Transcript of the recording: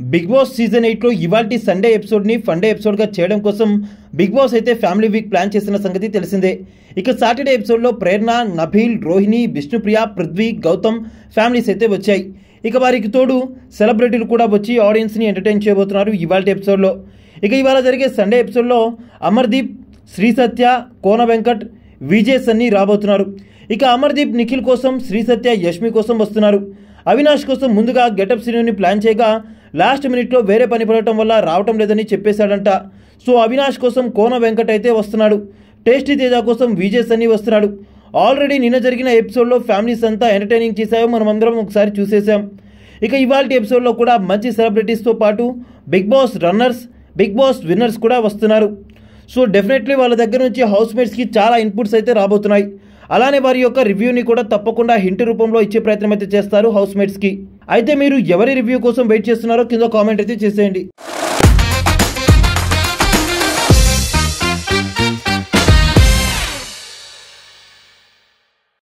Big boss season 8లో ఇవాల్టి Sunday ఎపిసోడ్ని funday ఎపిసోడ్గా చేయడం కోసం బిగ్ బాస్ అయితే ఫ్యామిలీ వీక్ ప్లాన్ చేసిన సంగతి తెలిసిందే. ఇక సాటర్డే ఎపిసోడ్లో ప్రేరణ, నబీల్, రోహిణి, విష్ణుప్రియ, పృథ్వీ, గౌతమ్ ఫ్యామిలీస్ అయితే వచ్చాయి. ఇక వారికి తోడు సెలబ్రిటీలు కూడా వచ్చి ఆడియన్స్ని ఎంటర్టైన్ చేయబోతున్నారు ఇవాల్టి ఎపిసోడ్లో. ఇక ఇవాళ జరిగే సండే ఎపిసోడ్లో అమర్దీప్, శ్రీ సత్య, కోన వెంకట్, విజయ్ సన్నీ రాబోతున్నారు. ఇక అమర్దీప్ నిఖిల్ కోసం, శ్రీ సత్య యష్మి కోసం వస్తున్నారు. అవినాష్ కోసం ముందుగా గెటప్ సీనుని ప్లాన్ చేయగా లాస్ట్ మినిట్లో వేరే పని పడటం వల్ల రావటం లేదని చెప్పేశాడంట. సో అవినాష్ కోసం కోన వెంకట్ అయితే వస్తున్నాడు. టేస్టీ తేజ కోసం విజయ్ సన్నీ వస్తున్నాడు. ఆల్రెడీ నిన్న జరిగిన ఎపిసోడ్లో ఫ్యామిలీస్ అంతా ఎంటర్టైనింగ్ చేశాయో మనం అందరం ఒకసారి చూసేసాం. ఇక ఇవాల్టి ఎపిసోడ్లో కూడా మంచి సెలబ్రిటీస్తో పాటు Bigg Boss runners, Bigg Boss winners కూడా వస్తున్నారు. సో డెఫినెట్లీ వాళ్ళ దగ్గర నుంచి హౌస్ మేట్స్కి చాలా ఇన్పుట్స్ అయితే రాబోతున్నాయి. అలానే వారి యొక్క రివ్యూని కూడా తప్పకుండా హింట్ రూపంలో ఇచ్చే ప్రయత్నం అయితే చేస్తారు హౌస్ మేట్స్కి. అయితే మీరు ఎవరి రివ్యూ కోసం వెయిట్ చేస్తున్నారో కింద కామెంట్ అయితే చేసేయండి.